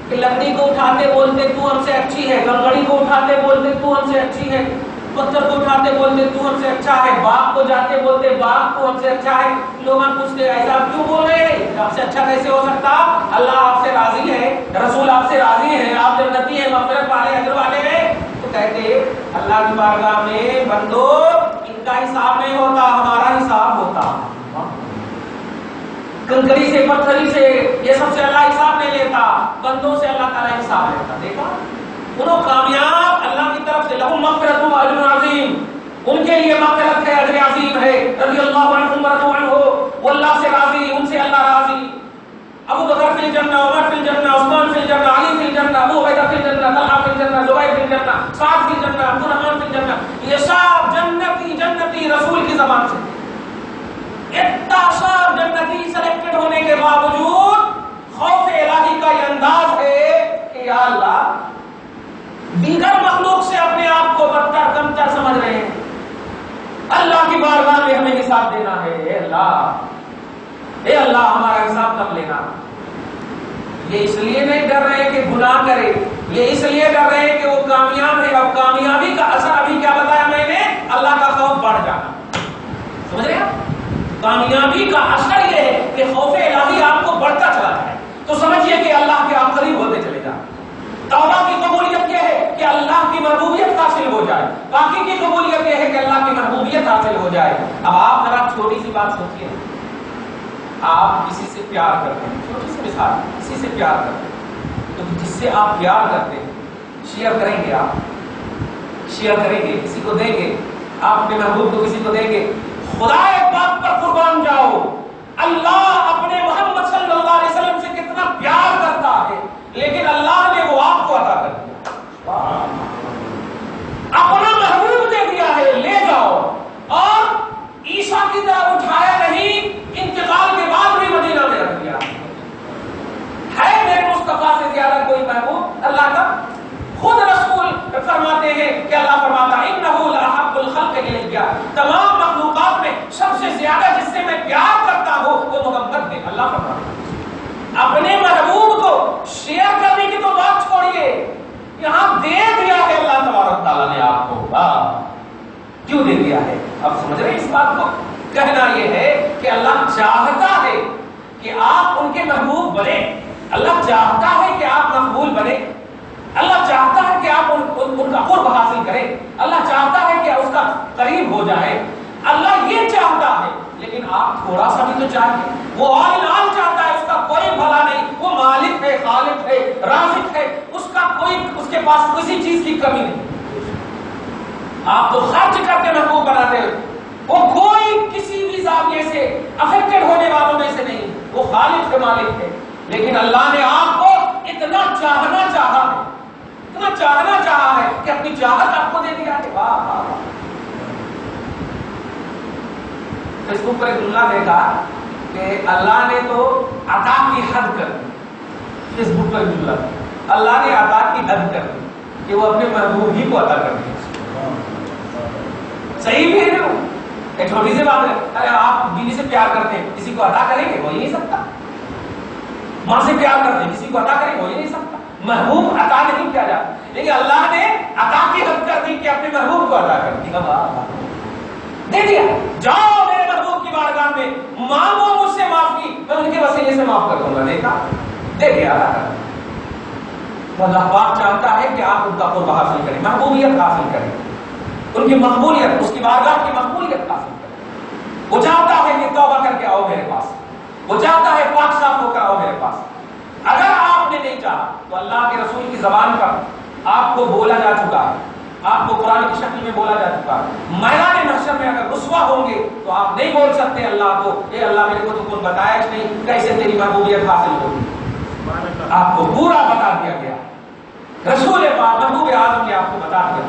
[SPEAKER 1] کہ لکڑی کو اٹھاتے بولتے تو ہم سے اچھی ہے, گنگڑی کو اٹھاتے بولتے تو ہم سے اچھی ہے, پتھر کو اٹھاتے بولتے تو ہم سے اچھا ہے, باغ کو جاتے بولتے باغ کو ہم سے اچھا ہے. لوگ پوچھتے ایسا کیوں بول رہے ہیں, آپ سے اچھا کیسے ہو سکتا, اللہ آپ سے راضی ہے, رسول آپ سے راضی ہے, آپ جنتی ہیں, مغفرت والے, اجر والے ہیں. تو کہتے اللہ کی بارگاہ میں بندو ان کا حساب نہیں ہوتا, ہمارا حساب ہوتا. کنکری سے پتھری سے یہ سب سے اللہ حساب نہیں لیتا, بندوں سے اللہ تعالیٰ حساب لیتا. دیکھا انہوں کامیاب اللہ کی طرف سے, لہم مغفرۃ و اجر عظیم, ان کے لیے مغفرت ہے, اجر عظیم ہے. رضی اللہ عنہم ورضوا عنہ, وہ اللہ سے راضی, ان سے اللہ راضی. ابو بکر فی الجنہ, عمر فی الجنہ, عثمان فی الجنہ, علی فی الجنہ, ابو عبیدہ فی الجنہ, طلحہ فی الجنہ, زبیر فی الجنہ, سعد فی الجنہ, عبد الرحمن فی الجنہ. یہ سب جنتی رسول کی زبان سے. اتنا سب جنتی سلیکٹڈ ہونے کے باوجود خوف الہی کا یہ انداز ہے کہ یا اللہ دیگر مخلوق سے اپنے آپ حساب دینا ہے، اے اللہ ہمارا حساب کب لینا؟ یہ اس لیے نہیں ڈر رہے کہ گناہ کرے، یہ اس لیے ڈر رہے کہ وہ کامیاب ہے، اور کامیابی کا اثر ابھی کیا بتایا میں نے؟ اللہ کا خوف بڑھ جانا. سمجھ رہے ہیں؟ کامیابی کا اثر یہ ہے کہ خوف الہی آپ کو بڑھتا چلا جائے، تو سمجھیے کہ اللہ کے آپ قریب ہوتے چلے جائیں. توبہ کی قبولیت یہ ہے کہ اللہ کی محبوبیت حاصل ہو جائے، باقی کی قبولیت یہ ہے کہ اللہ کی محبوبیت حاصل ہو جائے. اب آپ ذرا چھوٹی سی بات سوچیے، آپ کسی سے پیار کرتے ہیں، چھوٹی سی مثال، کسی سے پیار کرتے ہیں، تو جس سے آپ پیار کرتے ہیں شیئر کریں گے، آپ شیئر کریں گے، کسی کو دیں گے، آپ اپنے محبوب کو کسی کو دیں گے. خدا ایک بات پر قربان جاؤ، اللہ اپنے محمد صلی اللہ علیہ وسلم سے کتنا پیار کرتا ہے، لیکن اللہ نے وہ آپ کو عطا کر دیا، اپنا محبوب دے دیا ہے، لے جاؤ. اور عیسیٰ کی طرح اٹھایا نہیں، انتقال کے بعد بھی مدینہ میں رکھ دیا. ہے میرے مصطفیٰ سے زیادہ کوئی محبوب اللہ کا؟ خود رسول فرماتے ہیں کہ اللہ فرماتا ہے انہ لأحب الخلق الیہ، تمام مخلوقات میں سب سے زیادہ جس سے میں پیار کرتا ہوں وہ محمد ہے. اللہ فرماتا ہے اپنے محبوب کو شیئر کرنے کی تو بات چھوڑیے، یہاں دے دیا ہے اللہ تبارک تعالیٰ نے آپ کو. کیوں دے دیا ہے؟ اب سمجھ رہے ہیں اس بات کو؟ کہنا یہ ہے کہ اللہ چاہتا ہے کہ آپ ان کے محبوب بنے، اللہ چاہتا ہے کہ آپ مقبول بنے، اللہ چاہتا ہے کہ آپ ان کا قرب حاصل کریں، اللہ چاہتا ہے کہ اس کا قریب ہو جائے. اللہ یہ چاہتا ہے، لیکن آپ تھوڑا سا بھی تو چاہیے. وہ آل آل چاہتا ہے، اس کا کوئی بھلا نہیں، وہ مالک ہے، خالق ہے، رازق ہے، اس کے پاس کسی چیز کی کمی نہیں. آپ تو خرچ کر کے محبوب بناتے ہیں، وہ کوئی کسی بھی زاویے سے افیکٹڈ ہونے والوں میں سے نہیں، وہ خالق ہے، مالک ہے. لیکن اللہ نے آپ کو اتنا چاہنا چاہا ہے، اتنا چاہنا چاہا ہے کہ اپنی چاہت آپ کو دے دیا ہے. واہ واہ واہ. فیس بک پر ایک جملہ دیکھا کہ اللہ نے تو عطا کی حد کر دی. فیس بک پر جملہ اللہ نے عطا کی حد کر دی کہ وہ اپنے محبوب ہی کو عطا کر دیا. صحیح بھی ہے نا؟ ایک چھوٹی سی بات ہے. ارے آپ بیوی سے پیار کرتے ہیں، کسی کو عطا کریں گے؟ ہو ہی نہیں سکتا. ماں سے پیار کرتے ہیں، کسی کو عطا کریں گے؟ ہو ہی نہیں سکتا. محبوب عطا نہیں کیا جاتا، لیکن اللہ نے عطا کی حد کر دی کہ اپنے محبوب کو عطا کر دیا. دے دیا. جاؤ میرے محبوب کی بارگاہ میں مانگو مجھ سے معافی، میں ان کے وسیلے سے معاف کر دوں گا. دیکھا؟ دے دیا عطا کر دیا. اللہ پاک چاہتا ہے کہ آپ ان کا قرب حاصل کریں، محبوبیت حاصل کریں، ان کی مقبولیت، اس کی بارگاہ کی مقبولیت حاصل کریں. وہ چاہتا ہے کہ توبہ کر کے آؤ میرے پاس، وہ چاہتا ہے پاک صاف ہو کر آؤ میرے پاس. اگر آپ نے نہیں چاہا تو اللہ کے رسول کی زبان پر آپ کو بولا جا چکا ہے، آپ کو قرآن کی شکل میں بولا جا چکا ہے. میدان محشر میں اگر رسوا ہوں گے تو آپ نہیں بول سکتے اللہ کو اے اللہ میرے کو تو کچھ بتایا نہیں، کیسے تیری محبوبیت حاصل ہوگی. آپ کو پورا بتا دیا گیا، رسول پاک محبوب اعظم نے آپ کو بتا دیا.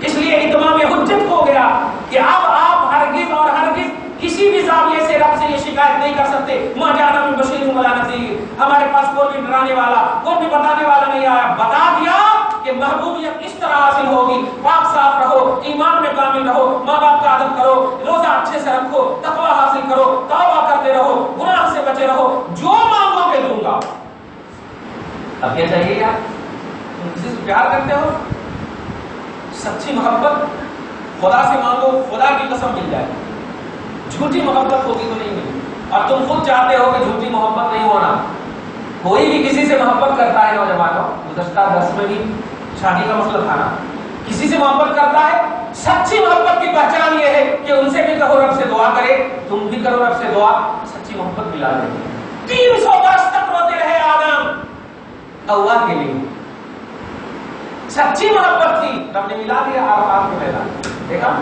[SPEAKER 1] اس لیے اتمام حجت ہو گیا کہ اب آپ ہرگز اور ہرگز کسی بھی زاویے سے رب سے یہ شکایت نہیں کر سکتے ما جانا من بشیر ولا نذیر، ہمارے پاس کوئی بھی ڈرانے والا، کوئی بھی بتانے والا نہیں آیا. بتا دیا کہ محبوبیت اس طرح حاصل ہوگی. پاک صاف رہو، ایمان میں کامل رہو، ماں باپ کا ادب کرو، روزہ اچھے سے رکھو، تقوی حاصل کرو، توبہ کرتے رہو، گناہ سے بچے رہو، جو مانگو گے دوں گا. اب کیا چاہیے یار؟ تم کسی سے پیار کرتے ہو، سچی محبت خدا سے مانگو، خدا کی قسم مل جائے. جھوٹی محبت ہوگی تو نہیں ملی، اور تم خود چاہتے ہو کہ جھوٹی محبت نہیں ہونا. کوئی بھی کسی سے محبت کرتا ہے نوجوانوں، گزشتہ درس میں بھی شادی کا مسئلہ تھا نا، کسی سے محبت کرتا ہے، سچی محبت کی پہچان یہ ہے کہ ان سے بھی کہو رب سے دعا کرے، تم بھی کرو رب سے دعا، سچی محبت ملا دے. 300 برس تک روتے رہے آدم اللہ کے لیے، سچی محبت تھی، رب نے ملا دیا عرفات کے میدان. دیکھا؟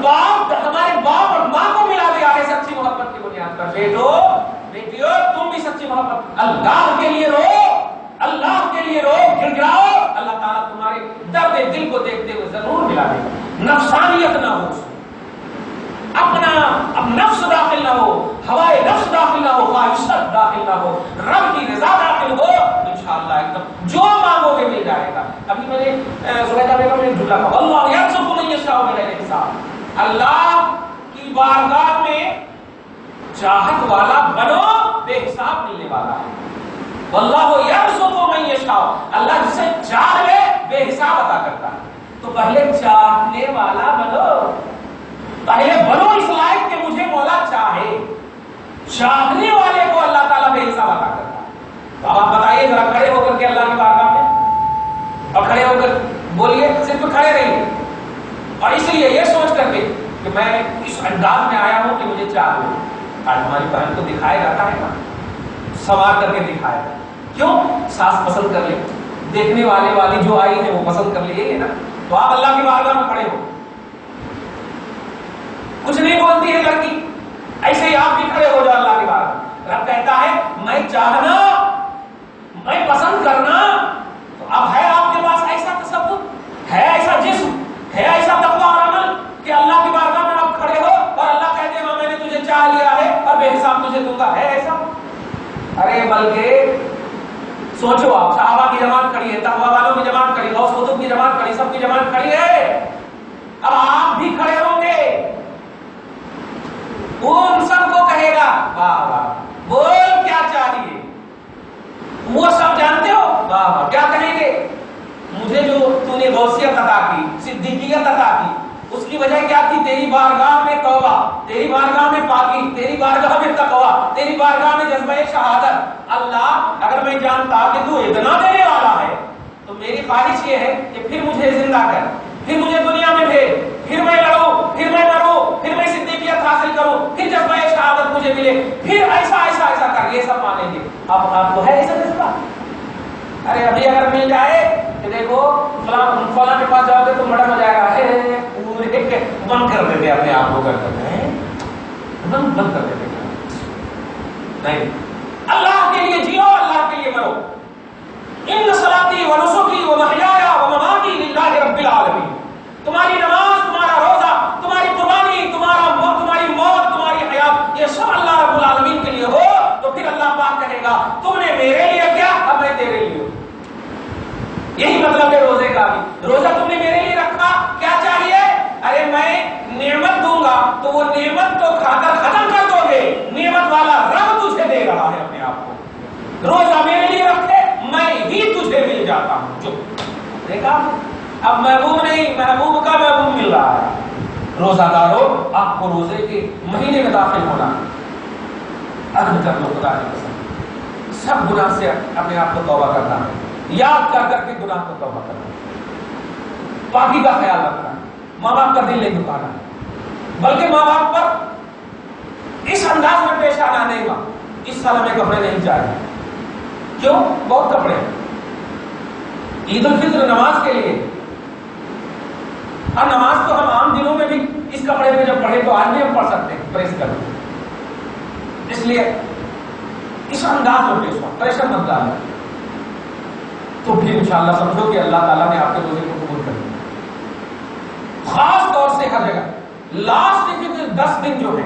[SPEAKER 1] باپ، ہمارے باپ اور ماں کو ملا دیا ہے سچی محبت کی بنیاد پر. بیٹو بیٹیو تم بھی سچی محبت اللہ کے لیے رو، اللہ کے لیے رو، گر گراؤ، اللہ تعالیٰ تمہارے درد دل کو دیکھتے ہوئے ضرور ملا دے. نفسانیت نہ ہو، اپنا اب نفس داخل نہ ہو، ہوائے نفس داخل نہ ہو، خواہشات داخل نہ ہو، رب کی رضا داخل ہو، انشاءاللہ ایک دم جو مانگو گے مل جائے گا. ابھی میں نے زبیدہ بیگم نے جملہ کہا اللہ یرزق من یشاء بغیر حساب. اللہ کی والا بنو، بے حساب ملنے والا ہے. واللہ یرزق من یشاء، اللہ جسے چاہے بے حساب عطا کرتا ہے. تو پہلے چاہنے والا بنو، پہلے بنو اس لائق کہ مجھے مولا چاہے. چاہنے والے کو اللہ تعالیٰ بے حساب عطا کرتا ہے. تو اب آپ بتائیے ذرا کھڑے ہو کر کے اللہ کی بارگاہ میں، اور کھڑے ہو کر بولیے، صرف کھڑے رہیے، اور اس لیے یہ سوچ کر کے کہ میں اس انداز میں آیا ہوں کہ مجھے چاہے. آج ہماری بہن کو دکھایا جاتا ہے نا، سوار کر کے دکھایا. کیوں؟ ساس پسند کر لے، دیکھنے والے والی جو آئی ہے وہ پسند کر لیے نا. تو آپ اللہ کی بارگاہ میں کھڑے ہو، کچھ نہیں بولتی ہے لڑکی، ایسے ہی آپ بھی کھڑے ہو جاؤ اللہ کی بارگاہ. رب کہتا ہے میں چاہنا، میں پسند کرنا. تو اب ہے آپ کے پاس ایسا تصور، ہے ایسا جسم، ہے ایسا تقویٰ اور عمل کہ اللہ کی بارگاہ میں آپ کھڑے ہو اور اللہ کہتے ہیں ہاں میں نے تجھے چاہ لیا ہے اور بے حساب تجھے دوں گا؟ ہے ایسا؟ ارے بلکہ سوچو، آپ صحابہ کی جماعت کھڑی ہے، تقویٰ والوں کی جماعت کھڑی، غوث قطب کی جماعت کھڑی، سب کی جماعت کھڑی ہے. اب آپ بھی کھڑے ہوں گے، ان سب کو کہے گا واہ واہ بول کیا چاہیے. وہ سب جانتے ہو واہ واہ کیا کہیں گے؟ مجھے جو تو نے غوثیت عطا کی، صدیقیت عطا کی، اس کی وجہ کیا تھی؟ تیری بارگاہ میں توبہ، تیری بارگاہ میں پاکی، تیری بارگاہ میں تقویٰ، تیری بارگاہ میں جذبہ شہادت. اللہ اگر میں جانتا کہ تو اتنا دینے والا ہے تو میری خواہش یہ ہے کہ پھر مجھے زندہ کر، پھر مجھے دنیا میں بھیج، پھر میں لڑوں، پھر میں مروں، پھر میں صدیقیت حاصل کروں، پھر جذبہ شہادت مجھے ملے، پھر ایسا ایسا ایسا کر. یہ سب مانیں گے. اب آپ کو ہے ایسا جذبہ؟ ارے ابھی اگر مل جائے کہ دیکھو فلاں کے پاس جاؤ گے تو بڑا مزہ آئے گا، ہے پورے بند کر دیتے اپنے آپ کو، کرتے ہیں بند کر دیتے. نہیں، اللہ کے لیے جیو، اللہ کے لیے مرو. ان صلاتی و نسکی و محیایا و مماتی للہ رب العالمین. تمہاری نماز، تمہارا روزہ، تمہاری قربانی، تمہاری موت، تمہاری حیات، یہ سب اللہ رب العالمین کے لیے ہو. تو پھر اللہ پاک کہے گا تم نے میرے لیے کیا، اب میں تیرے لیے ہوں. یہی مطلب ہے روزے کا بھی. روزہ تم نے میرے لیے رکھا، کیا چاہیے؟ ارے میں نعمت دوں گا تو وہ نعمت تو کھا کر ختم کر دو گے. نعمت والا رب تجھے دے رہا ہے اپنے آپ کو. روزہ میرے لیے رکھے، میں ہی تجھے مل جاتا ہوں. جو دیکھا، اب محبوب نہیں، محبوب کا محبوب مل رہا ہے. روزہ دارو، آپ کو روزے کے مہینے میں داخل ہونا. عزم کر لو خدا کی قسم، سب گناہ سے اپنے آپ کو توبہ کرنا ہے، یاد کر کر کے گناہ کو توبہ کرنا، پاکی کا خیال رکھنا. ماں باپ کا دل نہیں دکھانا، بلکہ ماں باپ پر اس انداز میں پیش آنا. نہیں ماں اس سال ہمیں کپڑے نہیں چاہیے. کیوں؟ بہت کپڑے. عید الفطر نماز کے لیے، اور نماز تو ہم عام دنوں میں بھی اس کپڑے میں جب پڑھے تو آج بھی ہم پڑھ سکتے ہیں پریس کر. اس لیے اس انداز میں پیش ہو، پریشر مت ڈالنا. تو پھر انشاءاللہ سمجھو کہ اللہ تعالیٰ نے آپ کے روزے کو قبول کر دیا. خاص طور سے ہر جگہ لاسٹ کے 10 دن جو ہے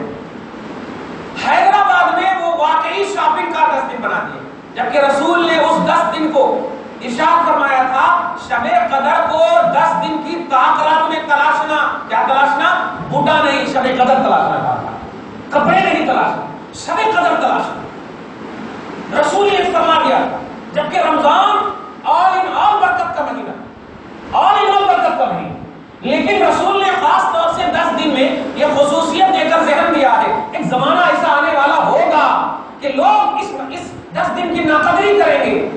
[SPEAKER 1] حیدرآباد میں وہ واقعی شاپنگ کا 10 دن بنا دیے. جبکہ رسول نے اس 10 دن کو ارشاد فرمایا تھا شب قدر کو 10 دن کی طاقت میں تلاشنا. کیا تلاشنا؟ بوٹا نہیں، شب قدر تلاشنا کہا تھا. کپڑے نہیں تلاشنا، شب قدر تلاشنا رسول نے فرما دیا تھا. جبکہ رمضان آل ان آل برکت کا مہینہ، آل ان آل برکت کا مہینہ، لیکن رسول نے خاص طور سے 10 دن میں یہ خصوصیت دے کر ذہن دیا ہے ایک زمانہ ایسا آنے والا ہوگا کہ لوگ اس 10 دن کی ناقدری کریں گے.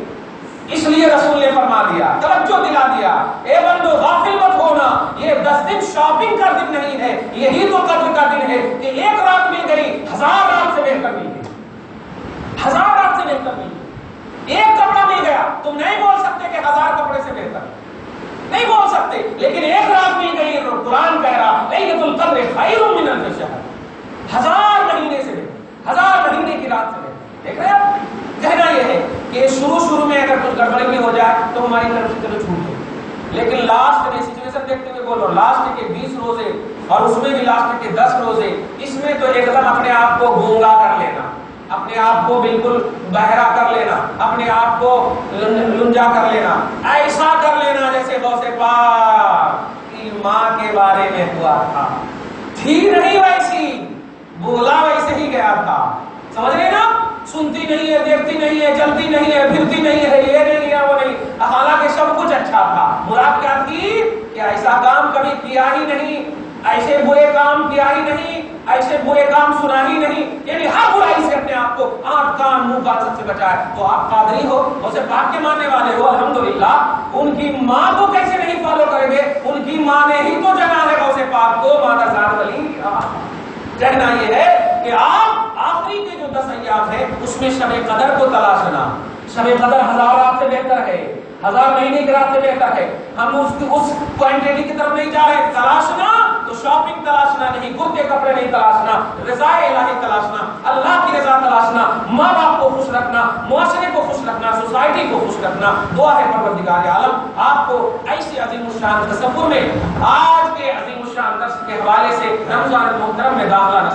[SPEAKER 1] اس لیے رسول نے فرما دیا، توجہ دلا دیا، اے بندو غافل مت ہونا، یہ 10 دن شاپنگ کا دن نہیں ہے، یہی تو قدر کا دن ہے کہ ایک رات مل گئی 1000 رات سے بہتر مل گئی، 1000 رات سے بہتر مل گئی. ایک کپڑا مل گیا، تم نہیں بول سکتے کہ 1000 کپڑے سے بہتر، نہیں بول سکتے، لیکن ایک رات مل گئی. قرآن کہہ رہا لیلۃ القدر خیر من الف شہر، 1000 مہینے سے بہتر، 1000 مہینے کی رات سے بہتر. دیکھ رہے ہیں؟ کہنا یہ ہے کہ شروع میں اگر کچھ گڑبڑی بھی ہو جائے تو ہماری طرف سے چلو چھوٹ گئی، لیکن لاسٹ میں سچویشن دیکھتے ہوئے بول رہا ہوں، لاسٹ کے 20 روزے اور اس میں بھی لاسٹ کے 10 روزے، اس میں تو ایک دم اپنے آپ کو گونگا کر لینا، اپنے آپ کو بالکل بہرا کر لینا، اپنے آپ کو لنجا کر لینا، ایسا کر لینا جیسے غوث پاک کی ماں کے بارے میں ہوا تھا. تھی نہیں ویسی، بولا ویسے ہی گیا تھا. نہیں ہے، جلدی نہیں ہے، پھرتی نہیں ہے، یہ نہیں ہے، وہ نہیں، حالانکہ سب کچھ اچھا تھا۔ مراد کیا تھی کہ ایسا کام کبھی کیا ہی نہیں، ایسے برے کام کیا ہی نہیں، ایسے برے کام سنا ہی نہیں، یعنی ہر برائی سے اپنے آپ کو آنکھ کان منہ بات سب سے بچائے۔ تو آپ قادری ہو، غوث پاک کے ماننے والے ہو، الحمدللہ ان کی ماں کو کیسے نہیں فالو کریں گے؟ ان کی ماں نے ہی تو جنا ہے غوث پاک کو، مادہ زاد ولی۔ کہنا یہ ہے کہ آپ آخری کے جو 10 ایام ہیں اس میں شب قدر کو تلاشنا۔ شب قدر 1000 رات سے بہتر ہے، 1000 مہینے کی رات سے بہتر ہے۔ ہم اس کوانٹٹی کی طرف نہیں جا رہے۔ تلاشنا تو شاپنگ تلاشنا نہیں، گرتے کپڑے نہیں تلاشنا، رضا الہی تلاشنا، اللہ کی رضا تلاشنا، ماں باپ کو خوش رکھنا، معاشرے کو خوش رکھنا، سوسائٹی کو خوش رکھنا۔ دعا ہے پروردگار عالم آپ کو ایسی عظیم الشان تصور میں آج کے عظیم الشان درس کے حوالے سے رمضان المحترم میں داخلہ نصیب